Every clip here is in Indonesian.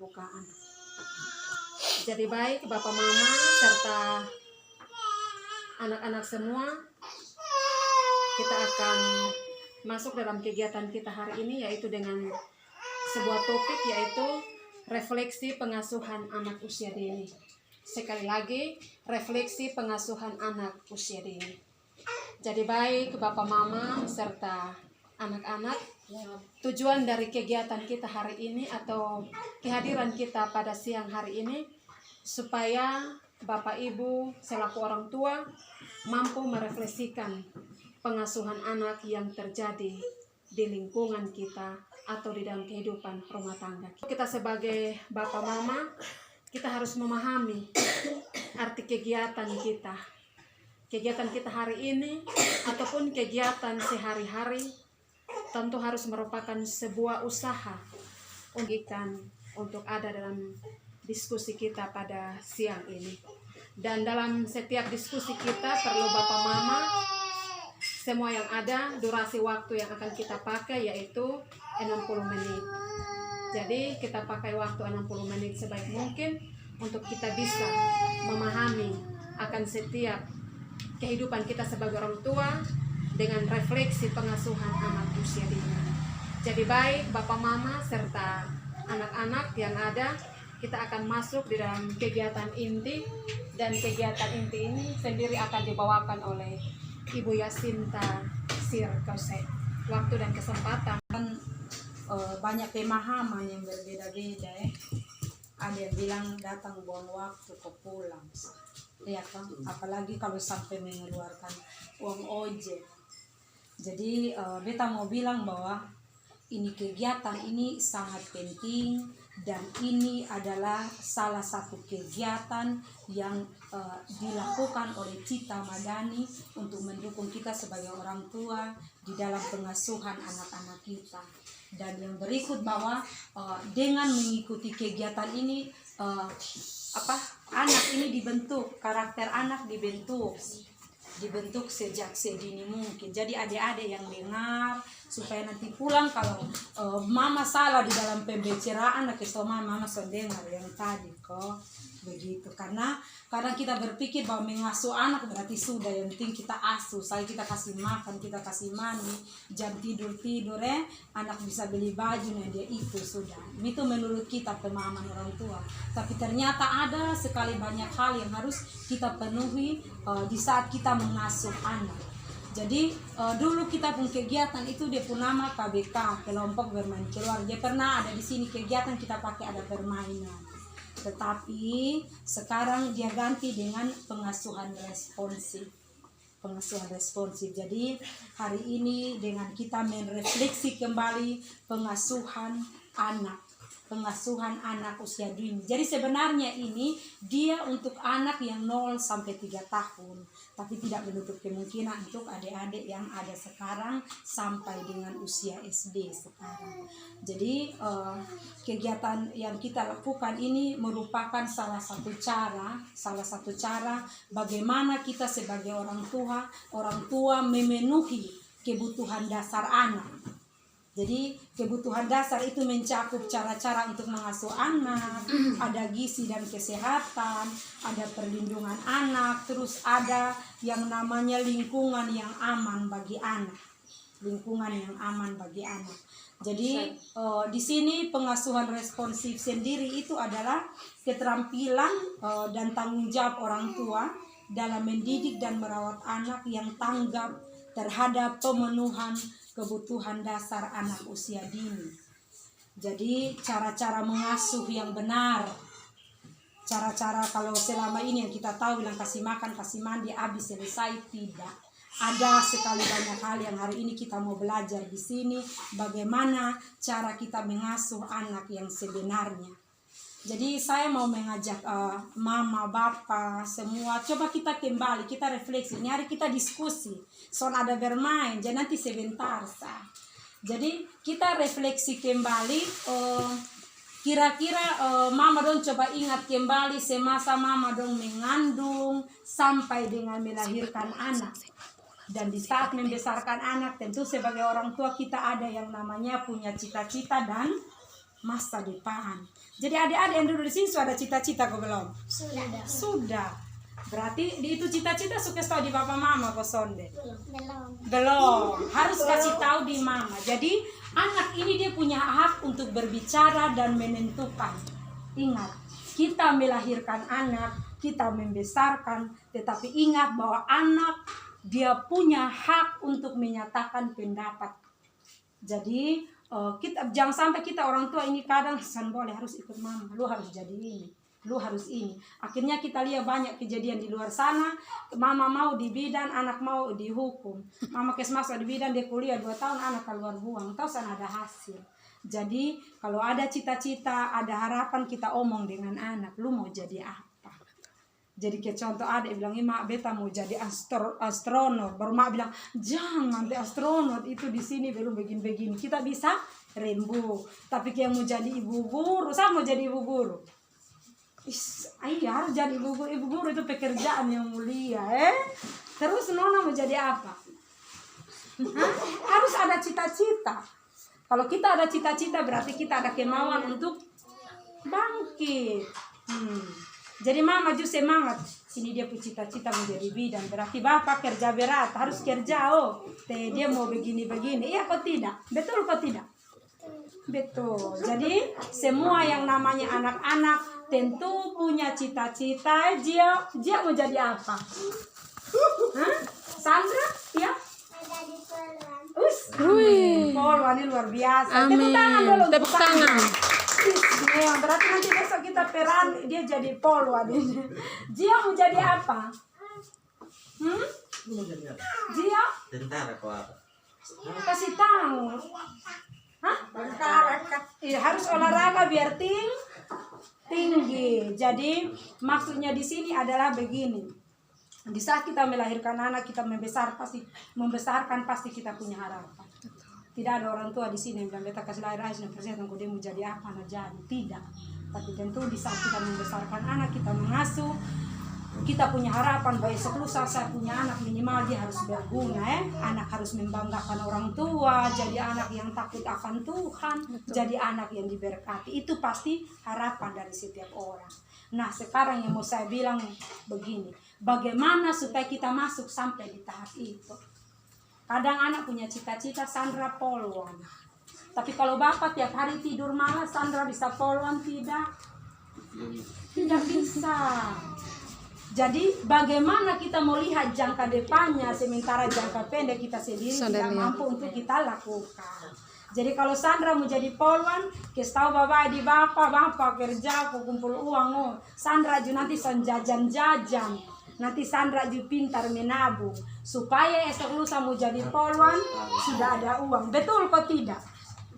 pembukaan. Jadi baik Bapak Mama serta anak-anak semua, kita akan masuk dalam kegiatan kita hari ini, yaitu dengan sebuah topik, yaitu refleksi pengasuhan anak usia dini. Sekali lagi, refleksi pengasuhan anak usia dini. Jadi baik Bapak Mama serta anak-anak, tujuan dari kegiatan kita hari ini atau kehadiran kita pada siang hari ini, supaya Bapak Ibu selaku orang tua mampu merefleksikan pengasuhan anak yang terjadi di lingkungan kita atau di dalam kehidupan rumah tangga. Kita sebagai Bapak Mama, kita harus memahami arti kegiatan kita. Kegiatan kita hari ini ataupun kegiatan sehari-hari tentu harus merupakan sebuah usaha untuk ada dalam diskusi kita pada siang ini. Dan dalam setiap diskusi kita perlu Bapak Mama, semua yang ada, durasi waktu yang akan kita pakai yaitu 60 menit. Jadi kita pakai waktu 60 menit sebaik mungkin untuk kita bisa memahami akan setiap kehidupan kita sebagai orang tua dengan refleksi pengasuhan anak usia dini. Jadi baik Bapak Mama serta anak-anak yang ada, kita akan masuk di dalam kegiatan inti, dan kegiatan inti ini sendiri akan dibawakan oleh Ibu Yasinta Sirkose. Waktu dan kesempatan banyak pemahaman yang berbeda-beda ya. Ada yang bilang datang buang waktu kok pulang. Ya kan, apalagi kalau sampai mengeluarkan uang ojek. Jadi beta mau bilang bahwa ini kegiatan ini sangat penting, dan ini adalah salah satu kegiatan yang dilakukan oleh Cita Madani untuk mendukung kita sebagai orang tua di dalam pengasuhan anak-anak kita. Dan yang berikut bahwa dengan mengikuti kegiatan ini anak ini dibentuk, karakter anak dibentuk sejak sedini mungkin. Jadi adik-adik yang dengar, supaya nanti pulang kalau mama salah di dalam pembicaraan, mama dengar yang tadi kok begitu. Karena kadang kita berpikir bahwa mengasuh anak berarti sudah, yang penting kita asuh, saya kita kasih makan, kita kasih mandi, jam tidur anak bisa beli baju, dia itu sudah. Itu menurut kita pemahaman orang tua. Tapi ternyata ada sekali banyak hal yang harus kita penuhi di saat kita mengasuh anak. Jadi dulu kita pun kegiatan itu dia pun nama KBK, kelompok bermain keluar. Dia pernah ada di sini kegiatan kita pakai ada permainan. Tetapi sekarang dia ganti dengan pengasuhan responsif. Jadi hari ini dengan kita merefleksi kembali pengasuhan anak usia dini. Jadi sebenarnya ini dia untuk anak yang 0 sampai 3 tahun, tapi tidak menutup kemungkinan untuk adik-adik yang ada sekarang sampai dengan usia SD sekarang. Jadi kegiatan yang kita lakukan ini merupakan salah satu cara bagaimana kita sebagai orang tua memenuhi kebutuhan dasar anak. Jadi kebutuhan dasar itu mencakup cara-cara untuk mengasuh anak, ada gizi dan kesehatan, ada perlindungan anak, terus ada yang namanya lingkungan yang aman bagi anak. Jadi di sini pengasuhan responsif sendiri itu adalah keterampilan dan tanggung jawab orang tua dalam mendidik dan merawat anak yang tanggap terhadap pemenuhan kebutuhan dasar anak usia dini. Jadi cara-cara mengasuh yang benar, cara-cara kalau selama ini yang kita tahu bilang kasih makan, kasih mandi, habis selesai, tidak. Ada sekali banyak hal yang hari ini kita mau belajar di sini, bagaimana cara kita mengasuh anak yang sebenarnya. Jadi saya mau mengajak mama, bapak, semua, coba kita kembali, kita refleksi. Ini hari kita diskusi, soal ada bermain, jadi nanti sebentar sah. Jadi kita refleksi kembali, kira-kira mama dong coba ingat kembali semasa mama dong mengandung sampai dengan melahirkan anak. Dan di saat membesarkan anak, tentu sebagai orang tua kita ada yang namanya punya cita-cita dan masa depan. Jadi adik-adik yang duduk di sini sudah ada cita-cita kok belum? Sudah. Sudah. Berarti di itu cita-cita suka tahu di papa mama kok sonde? Belum. Belum. Harus kasih tahu di mama. Jadi anak ini dia punya hak untuk berbicara dan menentukan. Ingat, kita melahirkan anak, kita membesarkan, tetapi ingat bahwa anak dia punya hak untuk menyatakan pendapat. Jadi kita jangan sampai kita orang tua ini kadang san boleh harus ikut mama, lu harus jadi ini, lu harus ini. Akhirnya kita lihat banyak kejadian di luar sana, mama mau di bidan, anak mau dihukum. Mama masuk di bidan, dia kuliah 2 tahun, anak keluar buang, tahu sana ada hasil. Jadi kalau ada cita-cita, ada harapan, kita omong dengan anak, lu mau jadi apa? Jadi kayak contoh adik bilang, mak beta mau jadi astronot. Baru mak bilang, jangan deh astronot itu di sini belum begini-begini. Kita bisa rembu. Tapi kayak mau jadi ibu guru, saya mau jadi ibu guru. Iya harus jadi ibu guru. Ibu guru itu pekerjaan yang mulia, Terus Nona mau jadi apa? Harus ada cita-cita. Kalau kita ada cita-cita berarti kita ada kemauan untuk bangkit. Jadi mama juga semangat. Ini dia punya cita-cita menjadi bidan. Berarti bapak kerja berat, harus kerja. Dia mau begini-begini. Iya kok tidak? Betul kok tidak? Betul. Jadi semua yang namanya anak-anak tentu punya cita-cita. Dia mau jadi apa? Sandra? Ya? Polwan ini luar biasa. Tepuk tangan dulu. Tepuk tangan. Berarti nanti besok kita peran dia jadi polwan ini. Dia mau jadi apa? Dia? Tentara kok apa? Kasih tahu. Iya, harus olahraga biar tinggi. Jadi maksudnya di sini adalah begini. Di saat kita melahirkan anak, kita membesarkan pasti kita punya harapan. Tidak ada orang tua di sini yang bilang beta kasih lahir aja persen dia mau jadi apa nak jadi. Tidak. Tapi tentu di saat kita membesarkan anak, kita mengasuh, kita punya harapan bahwa esok lusa saya punya anak minimal dia harus berguna, Anak harus membanggakan orang tua, jadi anak yang takut akan Tuhan, jadi anak yang diberkati. Itu pasti harapan dari setiap orang. Nah, sekarang yang mau saya bilang begini, bagaimana supaya kita masuk sampai di tahap itu? Kadang anak punya cita-cita Sandra polwan. Tapi kalau bapak tiap hari tidur malas, Sandra bisa polwan? Tidak. Tidak bisa. Jadi bagaimana kita mau lihat jangka depannya, sementara jangka pendek kita sendiri tidak mampu untuk kita lakukan. Jadi kalau Sandra mau jadi polwan, kasih tahu bapak di bapak kerja, kumpul uang. Sandra juga nanti son jajan-jajan. Nanti Sandra juga pintar menabung. Supaya esok lusa mau jadi polwan, sudah ada uang. Betul kok tidak?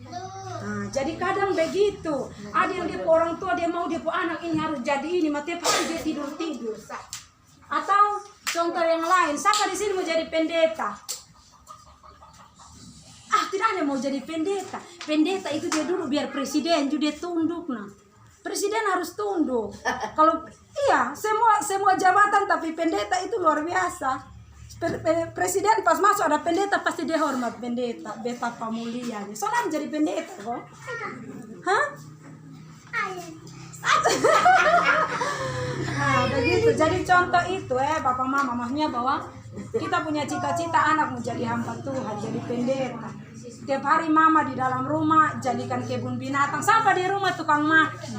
Nah, jadi kadang begitu. Ada yang dia orang tua dia mau dia anak ini harus jadi ini, mati pasti dia tidur. Atau contoh yang lain, siapa di sini mau jadi pendeta? Tidak ada mau jadi pendeta. Pendeta itu dia dulu biar presiden juga dia tunduk nah. Presiden harus tunduk. Kalau iya semua jabatan tapi pendeta itu luar biasa. Presiden pas masuk ada pendeta pasti dia hormat pendeta, beta pamulia. Soalnya menjadi pendeta kok. Nah, begitu. Jadi contoh itu Bapak Mama maksudnya bahwa kita punya cita-cita anak menjadi hamba Tuhan, jadi pendeta. Tiap hari mama di dalam rumah jadikan kebun binatang. Siapa di rumah tukang maki?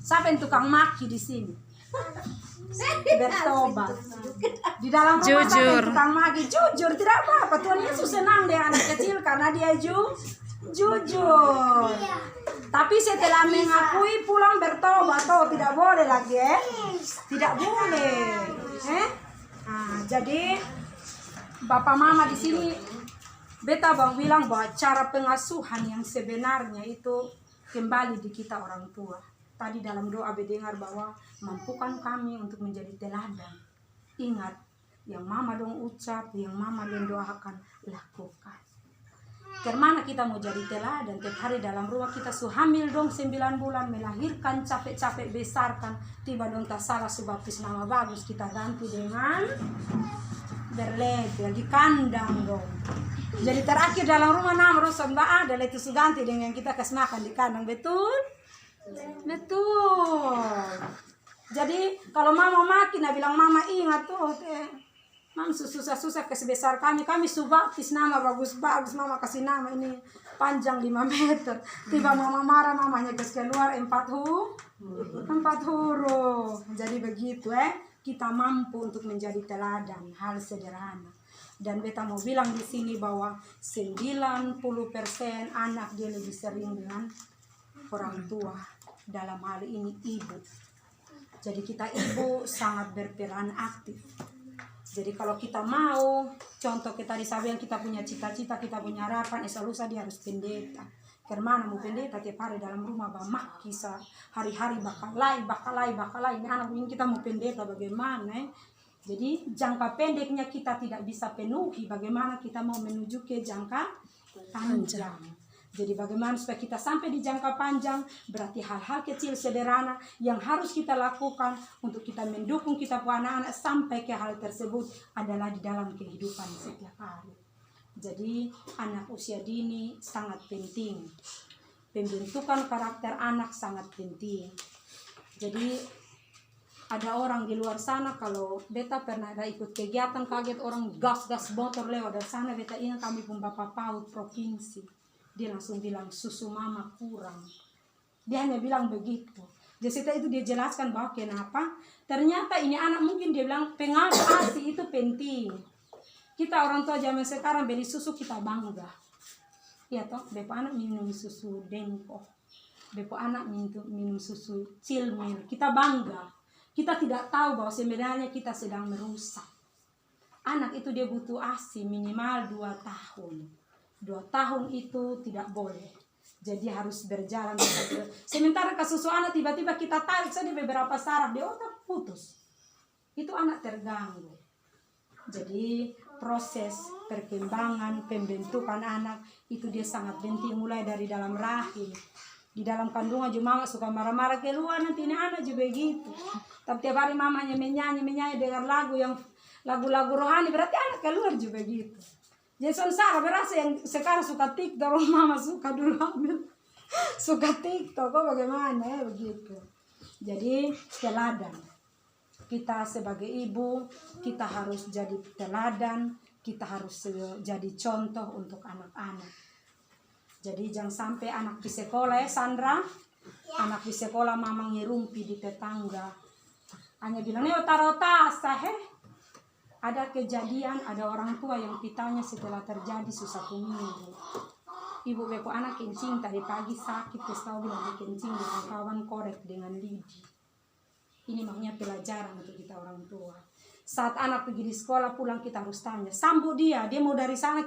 Siapa yang tukang maki di sini? Bertobat. Di dalam rumah siapa yang tukang maki? Jujur, tidak apa-apa. Tuhan Yesus senang dengan anak kecil karena dia jujur. Tapi setelah mengakui pulang bertobat, tidak boleh lagi tidak boleh. Nah, jadi Bapak Mama di sini beta bang bilang bahwa cara pengasuhan yang sebenarnya itu kembali di kita orang tua. Tadi dalam doa dengar bahwa mampukan kami untuk menjadi teladan. Ingat, yang mama dong ucap, yang mama dong doakan, lakukan. Kemana kita mau jadi teladan? Tiap hari dalam rumah kita hamil dong 9 bulan, melahirkan, capek-capek besarkan. Tiba dong tak salah sebab nama bagus kita ganti dengan berlebil di kandang dong. Jadi terakhir dalam rumah nama rusak mbak ada itu suganti dengan kita kasih makan di kandang, betul? Betul. Jadi kalau mama makin, bilang mama ingat tuh, mam susah-susah kesebesar kami subaptis nama bagus-bagus, mama kasih nama ini panjang 5 meter. Tiba mama marah, mamanya kasih keluar 4 huruf. Jadi begitu kita mampu untuk menjadi teladan, hal sederhana. Dan beta mau bilang di sini bahwa 90% anak dia lebih sering dengan orang tua, dalam hal ini ibu. Jadi kita ibu sangat berperan aktif. Jadi kalau kita mau, contoh kita di Sabian, kita punya cita-cita, kita punya harapan, lusa dia harus pendeta. Karena mau pendeta tiap hari dalam rumah bamak kisah hari-hari bakalai. Ini anak ini kita mau pendeta bagaimana? Jadi jangka pendeknya kita tidak bisa penuhi, bagaimana kita mau menuju ke jangka panjang. Jadi bagaimana supaya kita sampai di jangka panjang, berarti hal-hal kecil sederhana yang harus kita lakukan untuk kita mendukung kita punya anak-anak sampai ke hal tersebut adalah di dalam kehidupan setiap hari. Jadi anak usia dini sangat penting. Pembentukan karakter anak sangat penting. Jadi ada orang di luar sana, kalau beta pernah ada ikut kegiatan, kaget orang gas motor lewat dari sana, beta ingat kami pun bapak PAUD provinsi. Dia langsung bilang susu mama kurang. Dia hanya bilang begitu. Jadi setelah itu dia jelaskan bahwa kenapa. Ternyata ini anak mungkin dia bilang pengaruh ASI itu penting. Kita orang tua zaman sekarang beli susu kita bangga. Ya toh, bepo anak minum susu Denko. Bepo anak minum susu Cilmil. Kita bangga. Kita tidak tahu bahwa sebenarnya kita sedang merusak. Anak itu dia butuh ASI minimal 2 tahun. 2 tahun itu tidak boleh. Jadi harus berjalan. Sementara ke susu anak tiba-tiba kita tarik saja beberapa saraf, dia otak putus. Itu anak terganggu. Jadi proses perkembangan, pembentukan anak itu dia sangat penting mulai dari dalam rahim. Di dalam kandungan juga mama suka marah-marah keluar, nanti ini anak juga begitu. Tapi tiap hari mamanya menyanyi dengar lagu-lagu rohani, berarti anak keluar juga gitu. Jason Sarah berasa yang sekarang suka TikTok, mama suka dulu ambil suka TikTok, kok bagaimana ya begitu. Jadi teladan. Kita sebagai ibu, kita harus jadi teladan, kita harus jadi contoh untuk anak-anak. Jadi jangan sampai anak di sekolah Sandra, anak di sekolah mama ngirumpi di tetangga. Hanya bilang, taruh tas, Ada kejadian, ada orang tua yang pitanya setelah terjadi susah minggu. Ibu bepo anak kencing tadi pagi sakit, terus tahu bilang kencing dengan kawan korek dengan lidi. Ini makanya pelajaran untuk kita orang tua. Saat anak pergi di sekolah pulang kita harus tanya, sambut dia mau dari sana